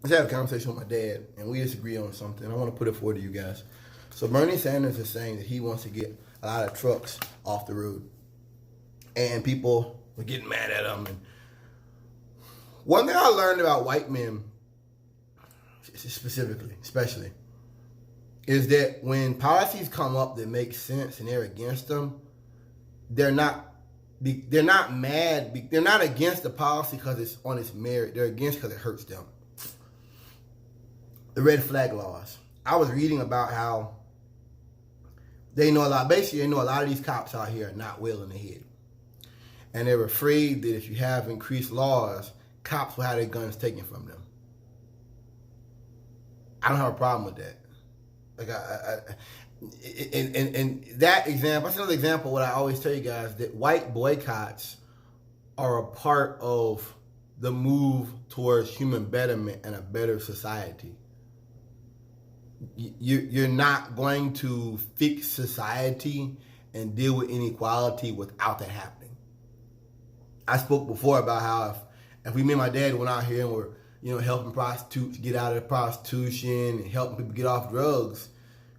just had a conversation with my dad, and we disagree on something. I want to put it forward to you guys. So Bernie Sanders is saying that he wants to get a lot of trucks off the road, and people were getting mad at him. And one thing I learned about white men, especially, is that when policies come up that make sense and they're against them, they're not mad. They're not against the policy because it's on its merit. They're against because it hurts them. The red flag laws. I was reading about how they know a lot. Basically, they know a lot of these cops out here are not well in the head. And they're afraid that if you have increased laws, cops will have their guns taken from them. I don't have a problem with that. Like and that example, that's another example of what I always tell you guys, that white boycotts are a part of the move towards human betterment and a better society. You're not going to fix society and deal with inequality without that happening. I spoke before about how if me and my dad went out here and were, helping prostitutes get out of prostitution and helping people get off drugs,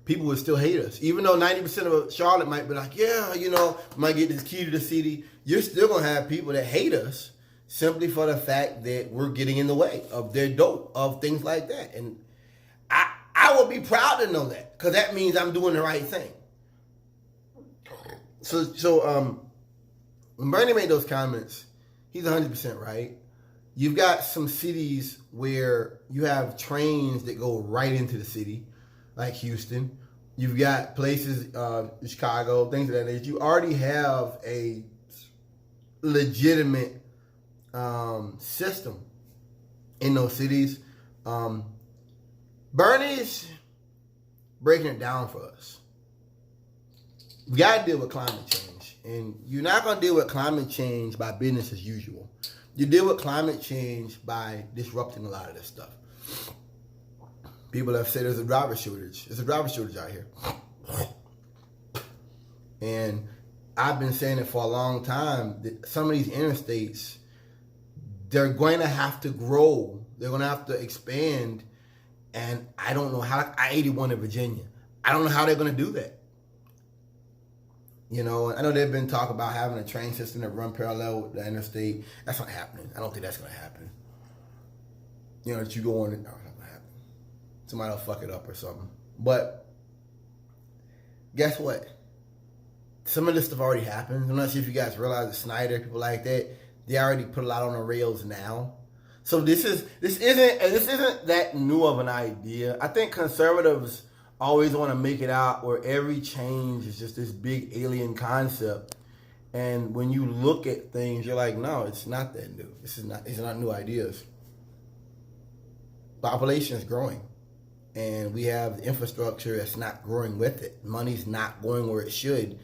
people would still hate us. Even though 90% of Charlotte might be like, yeah, might get this key to the city, you're still going to have people that hate us simply for the fact that we're getting in the way of their dope, of things like that. And I would be proud to know that, because that means I'm doing the right thing. So when Bernie made those comments, he's 100% right. You've got some cities where you have trains that go right into the city, like Houston. You've got places, Chicago, things of that nature. You already have a legitimate system in those cities. Bernie's breaking it down for us. We got to deal with climate change. And you're not going to deal with climate change by business as usual. You deal with climate change by disrupting a lot of this stuff. People have said there's a driver shortage. There's a driver shortage out here. And I've been saying it for a long time that some of these interstates, they're going to have to grow. They're going to have to expand. And I don't know how. I-81 in Virginia, I don't know how they're going to do that. I know they've been talking about having a train system that run parallel with the interstate. That's not happening. I don't think that's going to happen. That you go on and, no, it's not going to happen. Somebody will fuck it up or something. But guess what? Some of this stuff already happened. I'm not sure if you guys realize that Snyder, people like that, they already put a lot on the rails now. So this isn't that new of an idea. I think conservatives always want to make it out where every change is just this big alien concept. And when you look at things, you're like, no, it's not that new. It's not new ideas. Population is growing. And we have the infrastructure that's not growing with it. Money's not going where it should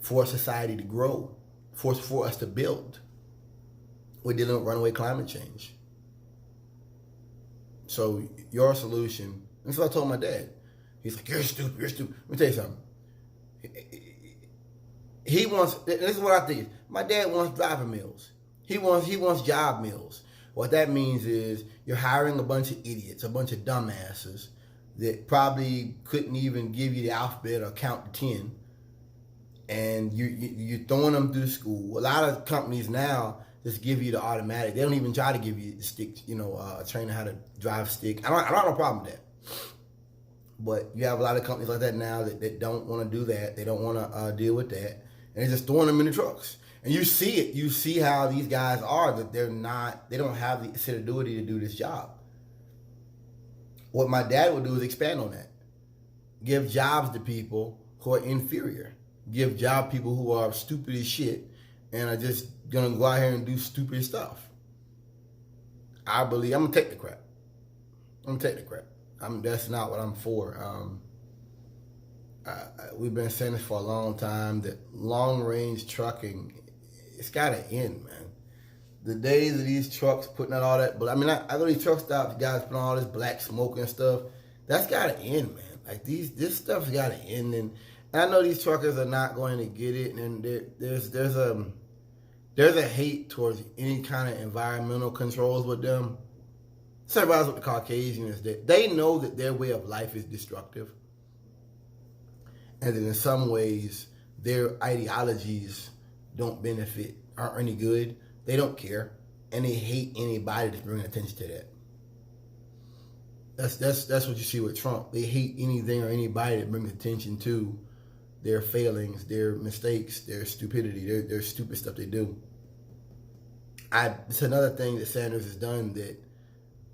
for society to grow, for us to build. We're dealing with runaway climate change. So your solution, that's what I told my dad. He's like, you're stupid. Let me tell you something. He wants, this is what I think. My dad wants driver meals. He wants job meals. What that means is you're hiring a bunch of idiots, a bunch of dumbasses that probably couldn't even give you the alphabet or count to 10. And you're throwing them through school. A lot of companies now just give you the automatic. They don't even try to give you the stick, training how to drive stick. I don't have no problem with that. But you have a lot of companies like that now that don't want to do that. They don't want to deal with that. And they're just throwing them in the trucks. And you see it. You see how these guys are, that they don't have the assiduity to do this job. What my dad would do is expand on that. Give jobs to people who are inferior. Give job people who are stupid as shit and are just going to go out here and do stupid stuff. I believe, I'm going to take the crap. That's not what I'm for. We've been saying this for a long time, that long-range trucking, it's got to end, man. The days of these trucks putting out all that, but I go to these truck stops, guys putting all this black smoke and stuff. That's got to end, man. Like this stuff's got to end, and I know these truckers are not going to get it, and there's a hate towards any kind of environmental controls with them. sympathize with the Caucasians is that they know that their way of life is destructive, and that in some ways their ideologies don't benefit, aren't any good. They don't care, and they hate anybody that's bringing attention to that. That's what you see with Trump. They hate anything or anybody that brings attention to their failings, their mistakes, their stupidity, their stupid stuff they do. It's another thing that Sanders has done that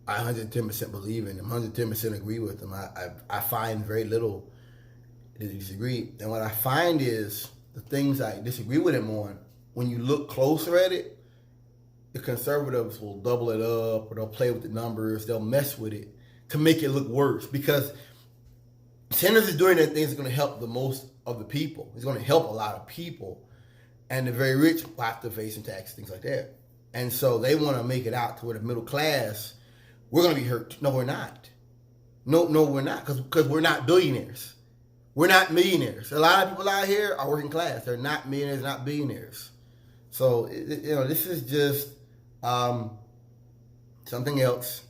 I 110% believe in. I 110% agree with him. I find very little to disagree. And what I find is the things I disagree with him on, when you look closer at it, the conservatives will double it up, or they'll play with the numbers, they'll mess with it to make it look worse, because Sanders is doing the things that's going to help the most of the people. He's going to help a lot of people, and the very rich will have to face some taxes, things like that. And so they want to make it out to where the middle class, we're going to be hurt. No, we're not. No, we're not, because we're not billionaires. We're not millionaires. A lot of people out here are working class. They're not millionaires, not billionaires. So, this is just something else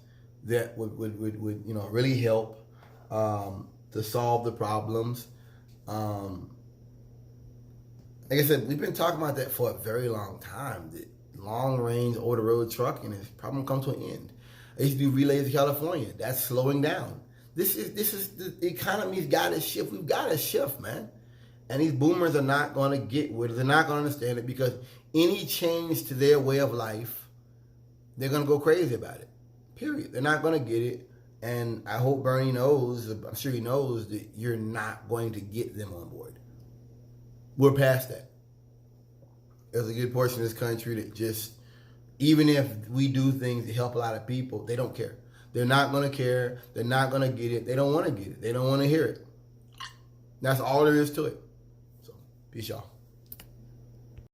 that would really help to solve the problems. Like I said, we've been talking about that for a very long time. That long-range, over-the-road trucking is probably going to come to an end. I used to do relays in California. That's slowing down. This is the economy's got to shift. We've got to shift, man. And these boomers are not going to get with it. They're not going to understand it, because any change to their way of life, they're going to go crazy about it. Period. They're not going to get it. And I hope Bernie knows, I'm sure he knows, that you're not going to get them on board. We're past that. There's a good portion of this country that just, even if we do things to help a lot of people, they don't care. They're not going to care. They're not going to get it. They don't want to get it. They don't want to hear it. That's all there is to it. So, peace, y'all.